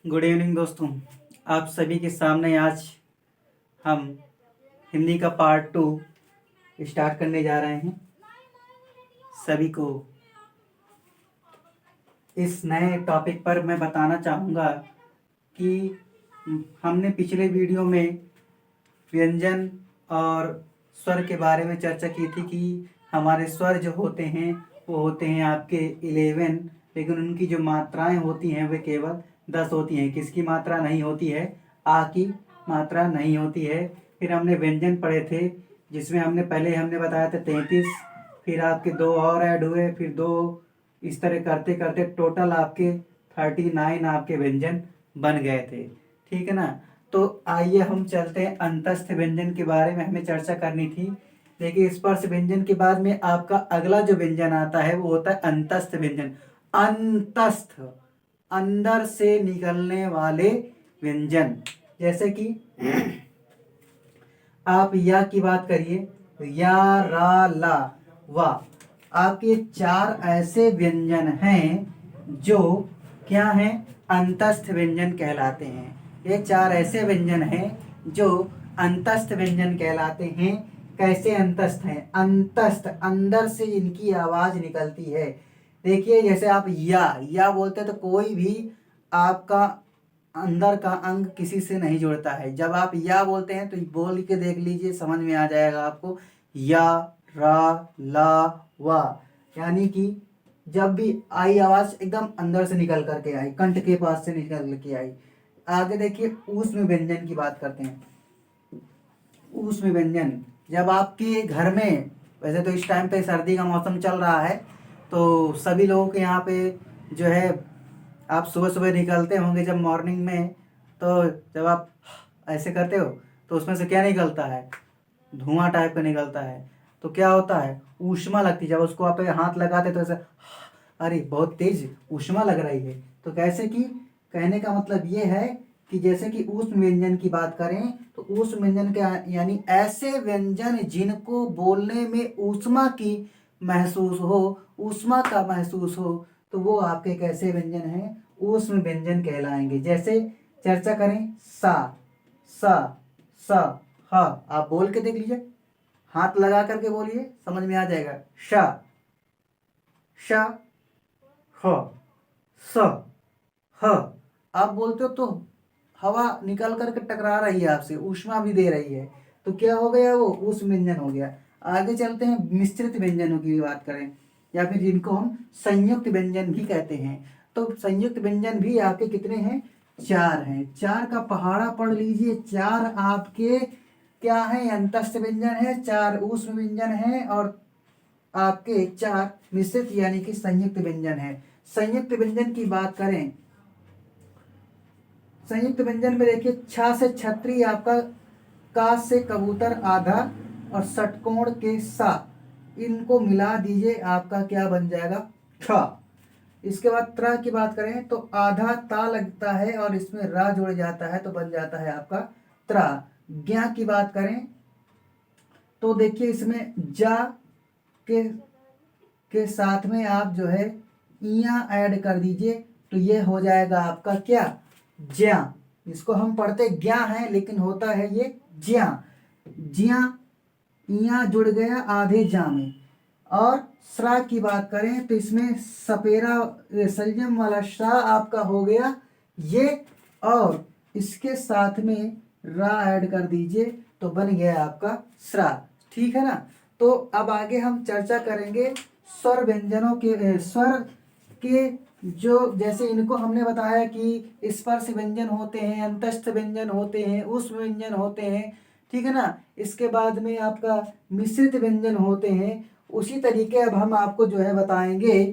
Good evening दोस्तों। आप सभी के सामने आज हम हिंदी का पार्ट 2 स्टार्ट करने जा रहे हैं। सभी को इस नए टॉपिक पर मैं बताना चाहूँगा कि हमने पिछले वीडियो में व्यंजन और स्वर के बारे में चर्चा की थी कि हमारे स्वर जो होते हैं वो होते हैं आपके 11, लेकिन उनकी जो मात्राएं होती हैं वे केवल 10 होती हैं। किसकी मात्रा नहीं होती है? आ की मात्रा नहीं होती है। फिर हमने व्यंजन पढ़े थे, जिसमें हमने बताया था 33, फिर आपके 2 और ऐड हुए, फिर 2, इस तरह करते करते टोटल आपके 39 आपके व्यंजन बन गए थे। ठीक है ना। तो आइए हम चलते हैं अंतस्थ व्यंजन के बारे में हमें चर्चा करनी थी। देखिए, स्पर्श व्यंजन के बाद में आपका अगला जो व्यंजन आता है वो होता है अंतस्थ व्यंजन। अंतस्थ, अंदर से निकलने वाले व्यंजन। जैसे कि आप या की बात करिए, या, रा, ला, वा। आपके 4 ऐसे व्यंजन हैं जो क्या हैं? अंतस्थ व्यंजन कहलाते हैं। ये 4 ऐसे व्यंजन हैं जो अंतस्थ व्यंजन कहलाते हैं। कैसे अंतस्थ हैं? अंतस्थ, अंदर से इनकी आवाज निकलती है। देखिए, जैसे आप या बोलते हैं तो कोई भी आपका अंदर का अंग किसी से नहीं जुड़ता है। जब आप या बोलते हैं तो बोल के देख लीजिए, समझ में आ जाएगा आपको। या, रा, ला, वा, यानी कि जब भी आई आवाज एकदम अंदर से निकल करके आई, कंठ के पास से निकल के आई। आगे देखिए, ऊष्म व्यंजन की बात करते हैं। ऊष्म व्यंजन, जब आपके घर में, वैसे तो इस टाइम पे सर्दी का मौसम चल रहा है, तो सभी लोगों के यहाँ पे जो है, आप सुबह सुबह निकलते होंगे जब मॉर्निंग में, तो जब आप ऐसे करते हो तो उसमें से क्या निकलता है? धुआं टाइप का निकलता है। तो क्या होता है? ऊष्मा लगती है। जब उसको आप हाथ लगाते तो ऐसे, अरे बहुत तेज ऊष्मा लग रही है। तो कैसे कि कहने का मतलब ये है कि जैसे कि ऊष्म व्यंजन की बात करें तो ऊष्म व्यंजन का यानी ऐसे व्यंजन जिनको बोलने में ऊष्मा की महसूस हो, ऊष्मा का महसूस हो, तो वो आपके कैसे व्यंजन हैं? ऊष्म व्यंजन कहलाएंगे। जैसे चर्चा करें, सा, सा, सा, हा। आप बोल के देख लीजिए, हाथ लगा करके बोलिए, समझ में आ जाएगा। शा, शा, ह, स, ह। आप बोलते हो तो हवा निकल करके टकरा रही है आपसे, ऊष्मा भी दे रही है, तो क्या हो गया? वो ऊष्म व्यंजन हो गया। आगे चलते हैं, मिश्रित व्यंजनों की बात करें, या फिर जिनको हम संयुक्त व्यंजन भी कहते हैं। तो संयुक्त व्यंजन भी आपके कितने हैं? 4 हैं। 4 का पहाड़ा पढ़ लीजिए। 4 आपके क्या है? अंतस्थ व्यंजन है, 4 ऊष्म व्यंजन है, और आपके 4 मिश्रित यानी कि संयुक्त व्यंजन है। संयुक्त व्यंजन की बात करें, संयुक्त व्यंजन में देखिए, छ से छतरी आपका, का से कबूतर आधा, और षटकोण के सा, इनको मिला दीजिए, आपका क्या बन जाएगा? ठ। इसके बाद त्र की बात करें तो आधा ता लगता है और इसमें रा जुड़ जाता है तो बन जाता है आपका त्रा। ज्ञा की बात करें तो देखिए, इसमें जा के साथ में आप जो है इया ऐड कर दीजिए, तो ये हो जाएगा आपका क्या? ज्या। इसको हम पढ़ते ज्ञा है, लेकिन होता है ये ज्या। ज्या, इया जुड़ गया आधे जा में। और श्रा की बात करें तो इसमें सपेरा संयम वाला श्रा आपका हो गया ये, और इसके साथ में रा ऐड कर दीजिए तो बन गया आपका श्रा। ठीक है ना। तो अब आगे हम चर्चा करेंगे स्वर व्यंजनों के, स्वर के जो, जैसे इनको हमने बताया कि स्पर्श व्यंजन होते हैं, अंतस्थ व्यंजन होते हैं, ऊष्म व्यंजन होते हैं। ठीक है ना। इसके बाद में आपका मिश्रित व्यंजन होते हैं। उसी तरीके अब हम आपको जो है बताएंगे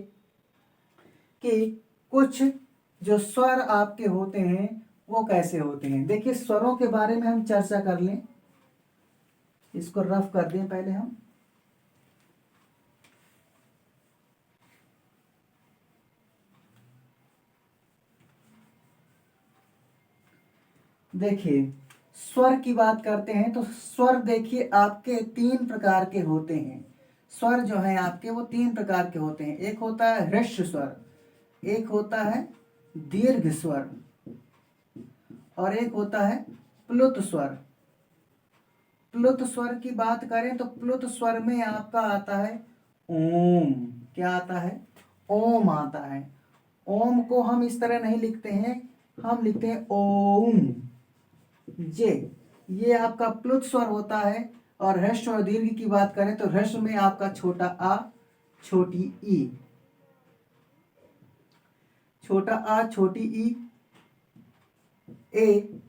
कि कुछ जो स्वर आपके होते हैं वो कैसे होते हैं। देखिए, स्वरों के बारे में हम चर्चा कर लें, इसको रफ कर दें पहले हम। देखिए, स्वर की बात करते हैं तो स्वर देखिए आपके 3 प्रकार के होते हैं। स्वर जो है आपके वो 3 प्रकार के होते हैं। एक होता है ह्रस्व स्वर, एक होता है दीर्घ स्वर, और एक होता है प्लुत स्वर। प्लुत स्वर की बात करें तो प्लुत स्वर में आपका आता है ओम। क्या आता है? ओम आता है। ओम को हम इस तरह नहीं लिखते हैं, हम लिखते हैं ओम। ये आपका प्लुत स्वर होता है। और ह्रस्व और दीर्घ की बात करें तो ह्रस्व में आपका छोटा आ, छोटी ई, छोटा आ, छोटी ई, ए,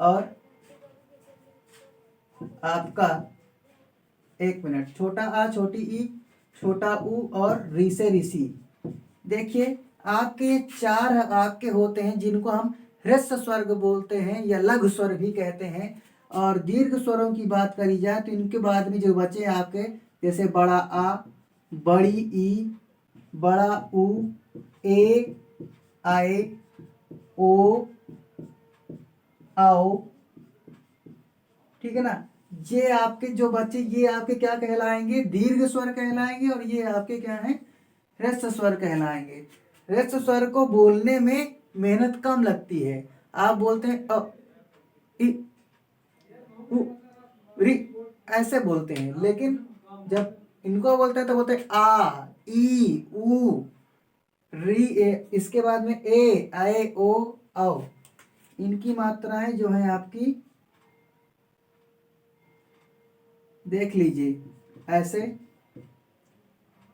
और आपका, एक मिनट, छोटा आ, छोटी ई, छोटा ऊ और री से ऋषि। देखिए आपके चार आपके होते हैं जिनको हम ह्रस्व स्वर बोलते हैं या लघु स्वर भी कहते हैं। और दीर्घ स्वरों की बात करी जाए तो इनके बाद में जो बचे आपके, जैसे बड़ा आ, बड़ी ई, बड़ा ऊ, ए, आए, ओ, आओ, ठीक है ना। ये आपके जो बच्चे, ये आपके क्या कहलाएंगे? दीर्घ स्वर कहलाएंगे। और ये आपके क्या हैं? ह्रस्व स्वर कहलाएंगे। ह्रस्व स्वर को बोलने में मेहनत कम लगती है। आप बोलते हैं अ, इ, उ, रि, ऐसे बोलते हैं, लेकिन जब इनको बोलते हैं तो बोलते हैं आ, ई, उ, री, ए, इसके बाद में ए, आए, ओ, आओ। इनकी मात्राएं जो है आपकी देख लीजिए, ऐसे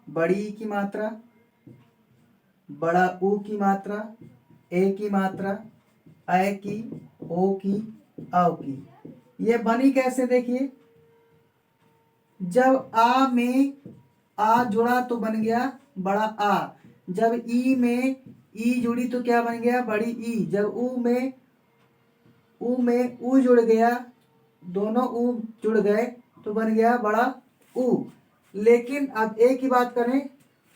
बड़ी ई की मात्रा, बड़ा ऊ की मात्रा, ए की मात्रा, ऐ की, ओ की, औ की। ये बनी कैसे? देखिए, जब आ में आ जुड़ा तो बन गया बड़ा आ। जब ई में ई जुड़ी तो क्या बन गया? बड़ी ई। जब ऊ में ऊ जुड़ गया, दोनों ऊ जुड़ गए तो बन गया बड़ा ऊ। लेकिन अब ए की बात करें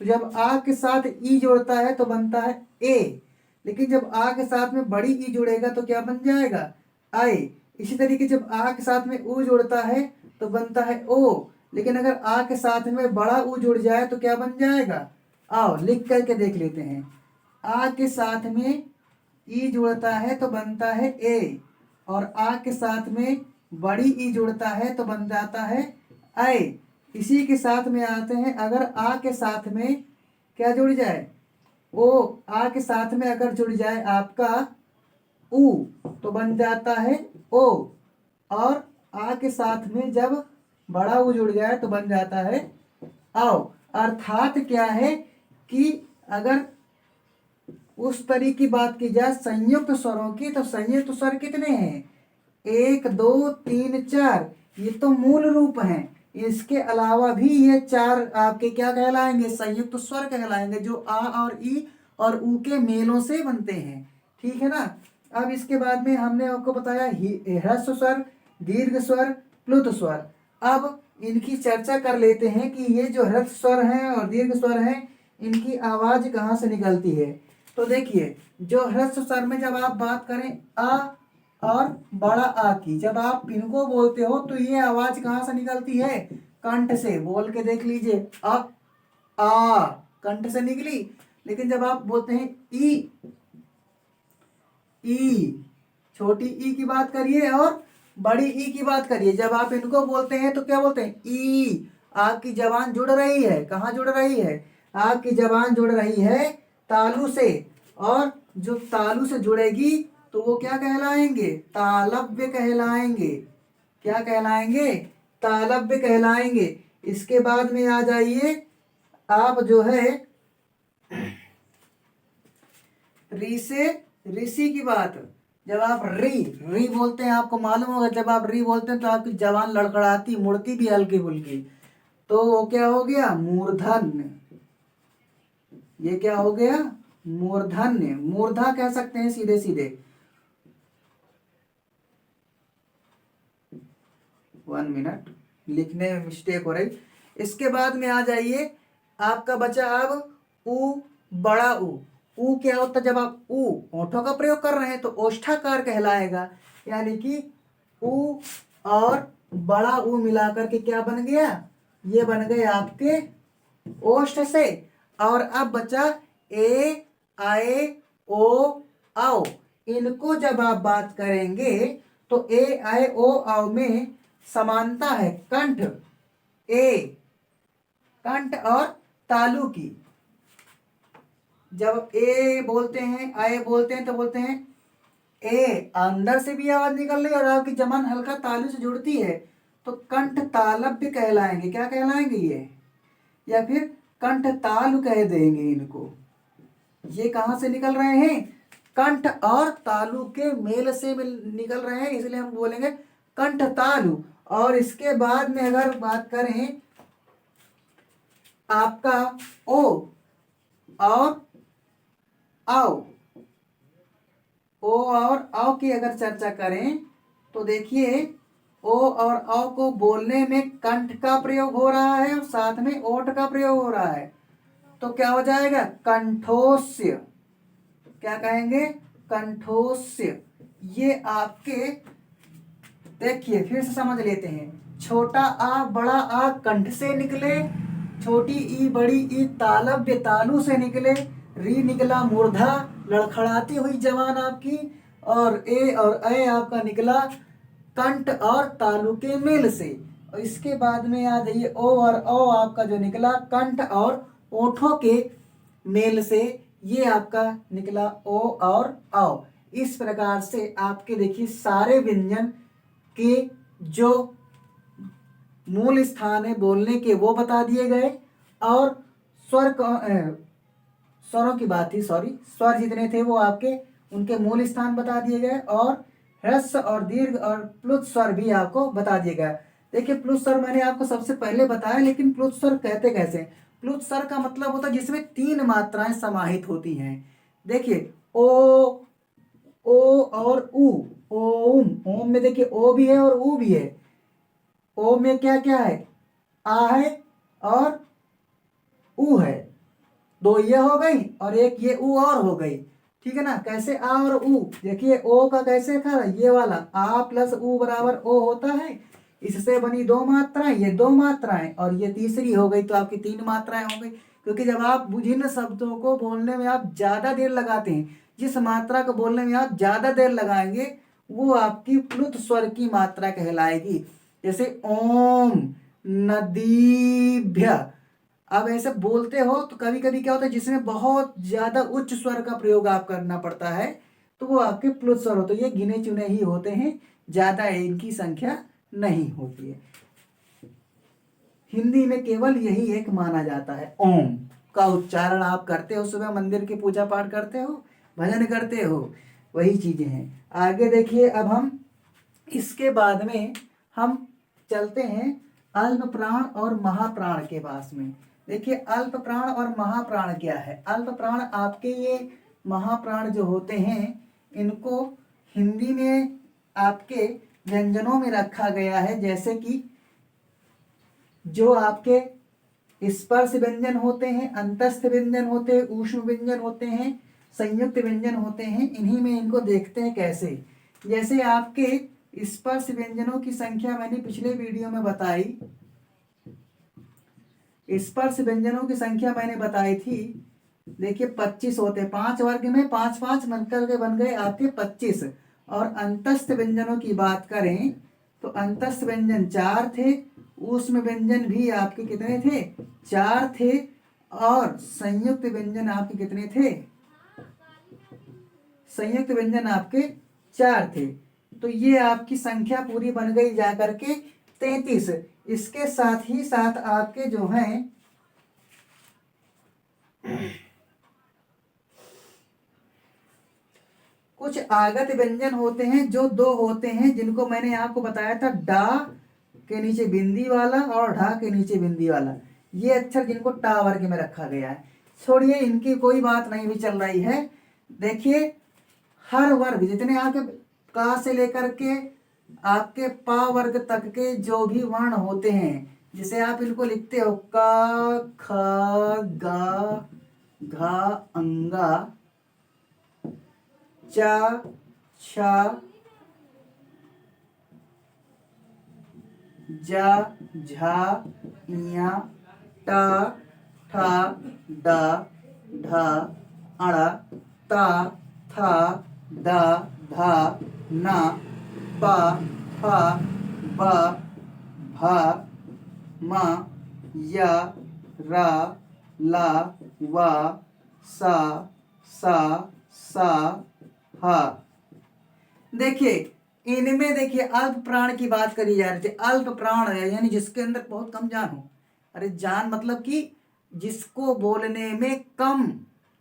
तो जब आ के साथ ई जोड़ता है तो बनता है ए। लेकिन जब आ के साथ में बड़ी ई जुड़ेगा तो क्या बन जाएगा? आई। इसी तरीके जब आ के साथ में ऊ जुड़ता है तो बनता है ओ। लेकिन अगर आ के साथ में बड़ा ऊ जुड़ जाए तो क्या बन जाएगा? आओ लिख करके देख लेते हैं। आ के साथ में ई जुड़ता है तो बनता है ए, और आ के साथ में बड़ी ई जुड़ता है तो बन जाता है ऐ। इसी के साथ में आते हैं, अगर आ के साथ में क्या जुड़ जाए? ओ। आ के साथ में अगर जुड़ जाए आपका ऊ तो बन जाता है ओ। और आ के साथ में जब बड़ा ऊ जुड़ जाए तो बन जाता है आओ। अर्थात क्या है कि अगर उस तरीके की बात की जाए संयुक्त स्वरों की, तो संयुक्त स्वर कितने हैं? 1, 2, 3, 4। ये तो मूल रूप हैं। इसके अलावा भी ये चार आपके क्या कहलाएंगे? संयुक्त स्वर कहलाएंगे, जो आ और ई और ऊ के मेलों से बनते हैं। ठीक है ना। अब इसके बाद में हमने आपको बताया ह्रस्व स्वर, दीर्घ स्वर, प्लुत स्वर। अब इनकी चर्चा कर लेते हैं कि ये जो ह्रस्व स्वर हैं और दीर्घ स्वर हैं, इनकी आवाज कहाँ से निकलती है। तो देखिए, जो ह्रस्व स्वर में जब आप बात करें आ और बड़ा आ की, जब आप इनको बोलते हो तो ये आवाज कहाँ से निकलती है? कंठ से। बोल के देख लीजिए, आ कंठ से निकली। लेकिन जब आप बोलते हैं ई, छोटी ई की बात करिए और बड़ी ई की बात करिए, जब आप इनको बोलते हैं तो क्या बोलते हैं? ई। आपकी जबान जुड़ रही है, कहाँ जुड़ रही है? आपकी जबान जुड़ रही है तालू से, और जो तालू से जुड़ेगी तो वो क्या कहलाएंगे? तालव्य कहलाएंगे। क्या कहलाएंगे? तालव्य कहलाएंगे। इसके बाद में आ जाइए आप जो है री से ऋषि की बात। जब आप री बोलते हैं, आपको मालूम होगा जब आप री बोलते हैं तो आपकी जबान लड़खड़ाती, मुड़ती भी हल्की फुल्की, तो वो क्या हो गया? मूर्धन्य। ये क्या हो गया? मूर्धन्य। मूर्धा कह सकते हैं सीधे सीधे। 1 मिनट, लिखने में मिस्टेक हो रही। इसके बाद में आ जाइए, आपका बचा अब ऊ, बड़ा ऊ क्या होता है? जब आप ऊ ओठों का प्रयोग कर रहे हैं तो ओष्ठाकार कहलाएगा। यानी कि ऊ और बड़ा ऊ मिलाकर के क्या बन गया? ये बन गए आपके ओष्ठ से। और अब बचा ए, आए, ओ, आओ। इनको जब आप बात करेंगे तो ए ऐ ओ औ में समानता है कंठ, ए कंठ और तालु की। जब ए बोलते हैं ऐ बोलते हैं तो बोलते हैं ए, अंदर से भी आवाज निकल रही है और आपकी जबान हल्का तालु से जुड़ती है तो कंठ तालव्य कहलाएंगे। क्या कहलाएंगे ये, या फिर कंठ तालु कह देंगे इनको। ये कहाँ से निकल रहे हैं, कंठ और तालु के मेल से निकल रहे हैं, इसलिए हम बोलेंगे कंठ तालु। और इसके बाद में अगर बात करें आपका ओ और आओ, ओ और आओ की अगर चर्चा करें तो देखिए ओ और औ को बोलने में कंठ का प्रयोग हो रहा है और साथ में ओठ का प्रयोग हो रहा है, तो क्या हो जाएगा कंठोस्य। क्या कहेंगे, कंठोस्य। ये आपके देखिए फिर से समझ लेते हैं, छोटा आ बड़ा आ कंठ से निकले, छोटी ई बड़ी ई तालव्य तालु से निकले, री निकला मूर्धा लड़खड़ाती हुई जबान आपकी, और ए और ऐ आपका निकला कंठ और तालु के मेल से। और इसके बाद में याद है ये ओ और औ आपका जो निकला कंठ और ओठों के मेल से, ये आपका निकला ओ और औ। इस प्रकार से आपके देखिए सारे व्यंजन के जो मूल स्थान है बोलने के वो बता दिए गए, और स्वरों की बात थी, सॉरी, स्वर जितने थे वो आपके उनके मूल स्थान बता दिए गए, और ह्रस्व और दीर्घ और प्लुत स्वर भी आपको बता दिए गए। देखिए प्लुत स्वर मैंने आपको सबसे पहले बताया, लेकिन प्लुत स्वर कहते कैसे, प्लुत स्वर का मतलब होता है जिसमें 3 मात्राएं समाहित होती हैं। देखिए ओ और उ, ओम, ओम में देखिए ओ भी है और उ भी है। ओ में क्या क्या है, आ है और उ है, 2 ये हो गई और एक ये उ और हो गई, ठीक है ना। कैसे आ और उ, देखिए ओ का कैसे खा, ये वाला आ प्लस उ बराबर ओ होता है, इससे बनी 2 मात्राएं, ये 2 मात्राएं और ये तीसरी हो गई, तो आपकी 3 मात्राएं हो गई। क्योंकि जब आप विभिन्न शब्दों को बोलने में आप ज्यादा देर लगाते हैं, जिस मात्रा को बोलने में आप ज्यादा देर लगाएंगे वो आपकी प्लुत स्वर की मात्रा कहलाएगी। जैसे ओम, नदीभ्य, अब ऐसे बोलते हो तो कभी कभी क्या होता है जिसमें बहुत ज्यादा उच्च स्वर का प्रयोग आप करना पड़ता है, तो वो आपके प्लुत स्वर होते हैं। ये गिने चुने ही होते हैं, ज्यादा इनकी संख्या नहीं होती है। हिंदी में केवल यही एक माना जाता है, ओम का उच्चारण आप करते हो, सुबह मंदिर की पूजा पाठ करते हो, भजन करते हो, वही चीजें हैं। आगे देखिए, अब हम इसके बाद में हम चलते हैं अल्प प्राण और महाप्राण के पास में। देखिए अल्प प्राण और महाप्राण क्या है। अल्प प्राण आपके ये महाप्राण जो होते हैं इनको हिंदी में आपके व्यंजनों में रखा गया है, जैसे कि जो आपके स्पर्श व्यंजन होते हैं, अंतस्थ व्यंजन होते हैं, ऊष्म व्यंजन होते हैं, संयुक्त व्यंजन होते हैं। इन्हीं में इनको देखते हैं कैसे। जैसे आपके स्पर्श व्यंजनों की संख्या मैंने पिछले वीडियो में बताई, स्पर्श व्यंजनों की संख्या मैंने बताई थी, देखिए 25 होते हैं, 5 वर्ग में 5 5 बनकर के बन गए आपके 25। और अंतस्थ व्यंजनों की बात करें तो अंतस्थ व्यंजन 4 थे, ऊष्म व्यंजन भी आपके कितने थे, 4 थे, और संयुक्त व्यंजन आपके कितने थे, संयुक्त व्यंजन आपके 4 थे। तो ये आपकी संख्या पूरी बन गई जाकर के 33। इसके साथ ही साथ आपके जो हैं कुछ आगत व्यंजन होते हैं जो 2 होते हैं, जिनको मैंने आपको बताया था, डा के नीचे बिंदी वाला और ढा के नीचे बिंदी वाला। ये अक्षर जिनको टा वर्ग में रखा गया है, छोड़िए इनकी कोई बात नहीं भी चल रही है। देखिए हर वर्ग जितने आपके का से लेकर के आपके पा वर्ग तक के जो भी वर्ण होते हैं, जिसे आप इनको लिखते हो का, ख, गा, घा, अंगा, चा, छा, जा, झा, इया, टा, ठा, डा, ढा, अड़ा, ता, था, दा धा ना पा फा बा भा मा या रा ला वा सा हा। देखिए इनमें देखिए अल्प प्राण की बात करी जा रही थी। अल्प प्राण है यानी जिसके अंदर बहुत कम जान हो। अरे जान मतलब कि जिसको बोलने में कम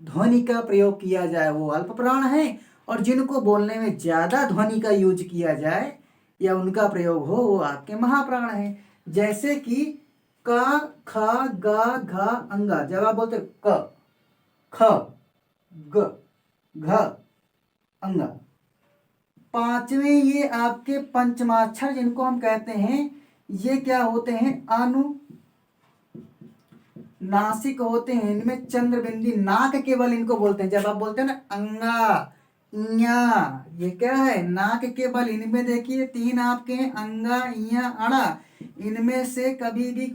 ध्वनि का प्रयोग किया जाए वो अल्प प्राण है, और जिनको बोलने में ज्यादा ध्वनि का यूज किया जाए या उनका प्रयोग हो वो आपके महाप्राण है। जैसे कि का खा गा घा अंगा, जब आप बोलते क ख ग घ अंगा, पांचवें ये आपके पंचमाक्षर जिनको हम कहते हैं ये क्या होते हैं, अनुनासिक होते हैं। इनमें चंद्र बिंदी नाक केवल इनको बोलते हैं। जब आप बोलते हैं ना अंगा इया, ये क्या है नाक के बल। इनमें देखिए तीन आपके हैं अंगा इया अड़ा। इनमें से कभी भी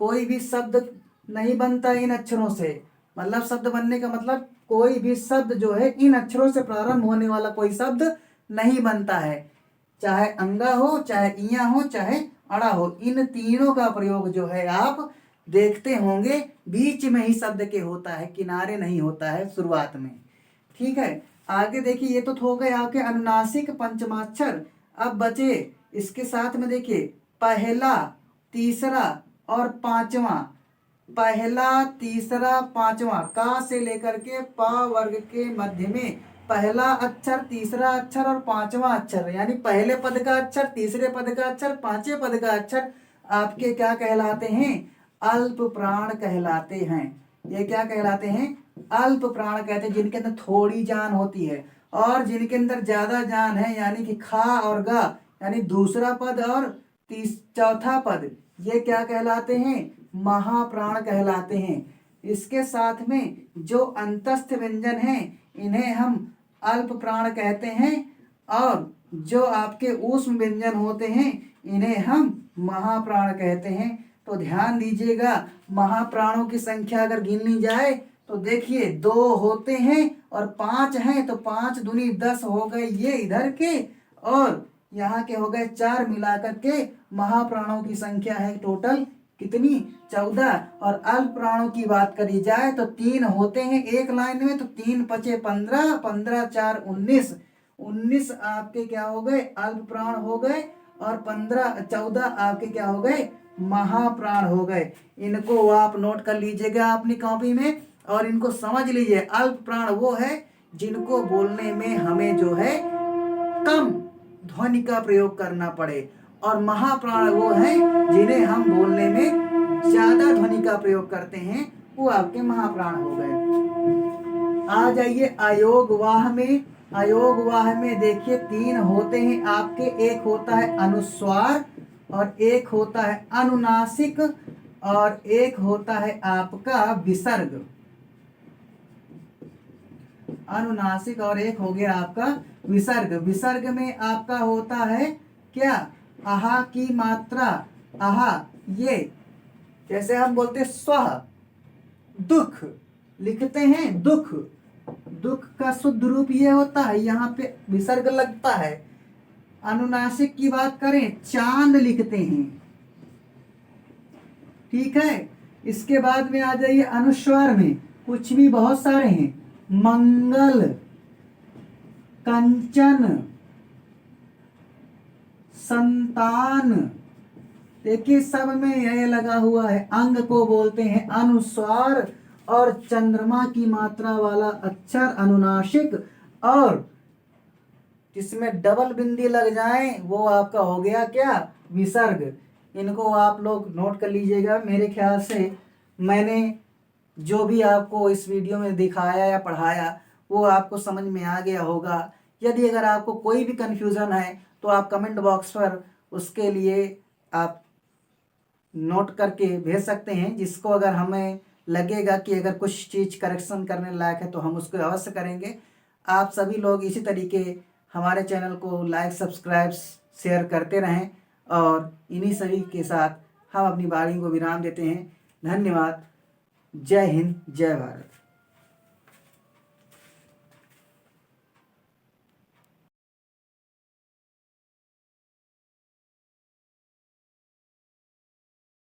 कोई भी शब्द नहीं बनता इन अक्षरों से। मतलब शब्द बनने का मतलब कोई भी शब्द जो है इन अक्षरों से प्रारंभ होने वाला कोई शब्द नहीं बनता है। चाहे अंगा हो, चाहे इया हो, चाहे अड़ा हो, इन तीनों का प्रयोग जो है आप देखते होंगे बीच में ही शब्द के होता है, किनारे नहीं होता है शुरुआत में। ठीक है, आगे देखिए ये तो हो गए आपके अनुनासिक पंचमाक्षर। अब बचे इसके साथ में देखिए पहला, तीसरा और पांचवा। पहला, तीसरा, पांचवा, का से लेकर के पा वर्ग के मध्य में पहला अक्षर, तीसरा अक्षर और पांचवा अक्षर, यानी पहले पद का अक्षर, तीसरे पद का अक्षर, पांचवें पद का अक्षर आपके क्या कहलाते हैं, अल्प प्राण कहलाते हैं। ये क्या कहलाते हैं, अल्प प्राण कहते हैं, जिनके अंदर थोड़ी जान होती है। और जिनके अंदर ज्यादा जान है यानी कि खा और गा, यानी दूसरा पद और चौथा पद, ये क्या कहलाते हैं, महाप्राण कहलाते हैं। इसके साथ में जो अंतस्थ व्यंजन हैं इन्हें हम अल्प प्राण कहते हैं, और जो आपके ऊष्म व्यंजन होते हैं इन्हें हम महाप्राण कहते हैं। तो ध्यान दीजिएगा, महाप्राणों की संख्या अगर गिननी जाए तो देखिए 2 होते हैं और 5 हैं, तो 5 दूनी 10 हो गए ये इधर के, और यहाँ के हो गए 4, मिलाकर के महाप्राणों की संख्या है टोटल कितनी, 14। और अल्प प्राणों की बात करी जाए तो 3 होते हैं एक लाइन में, तो 3 पचे 15, 15 4 19, 19 आपके क्या हो गए, अल्प प्राण हो गए, और 14 आपके क्या हो गए, महाप्राण हो गए। इनको आप नोट कर लीजिएगा अपनी कॉपी में और इनको समझ लीजिए। अल्प प्राण वो है जिनको बोलने में हमें जो है कम ध्वनि का प्रयोग करना पड़े, और महाप्राण वो है जिन्हें हम बोलने में ज्यादा ध्वनि का प्रयोग करते हैं, वो आपके महाप्राण हो गए। आ जाइए अयोगवाह में। अयोगवाह में देखिए 3 होते हैं आपके, एक होता है अनुस्वार और एक होता है अनुनासिक और एक होता है आपका विसर्ग। अनुनासिक और एक हो गया आपका विसर्ग। विसर्ग में आपका होता है क्या, आहा की मात्रा, आहा, ये जैसे हम बोलते स्व, दुख लिखते हैं दुख, दुख का शुद्ध रूप ये होता है, यहाँ पे विसर्ग लगता है। अनुनासिक की बात करें चांद लिखते हैं। ठीक है, इसके बाद में आ जाइए अनुस्वार में, कुछ भी बहुत सारे हैं, मंगल, कंचन, संतान, देखिए सब में यह लगा हुआ है। अंग को बोलते हैं अनुस्वार, और चंद्रमा की मात्रा वाला अक्षर अनुनासिक, और जिसमें डबल बिंदी लग जाए वो आपका हो गया क्या, विसर्ग। इनको आप लोग नोट कर लीजिएगा। मेरे ख्याल से मैंने जो भी आपको इस वीडियो में दिखाया या पढ़ाया वो आपको समझ में आ गया होगा। यदि अगर आपको कोई भी कन्फ्यूज़न है तो आप कमेंट बॉक्स पर उसके लिए आप नोट करके भेज सकते हैं, जिसको अगर हमें लगेगा कि अगर कुछ चीज़ करेक्शन करने लायक है तो हम उसको अवश्य करेंगे। आप सभी लोग इसी तरीके हमारे चैनल को लाइक, सब्सक्राइब, शेयर करते रहें, और इन्हीं सभी के साथ हम अपनी वाणी को विराम देते हैं। धन्यवाद। जय हिंद, जय भारत।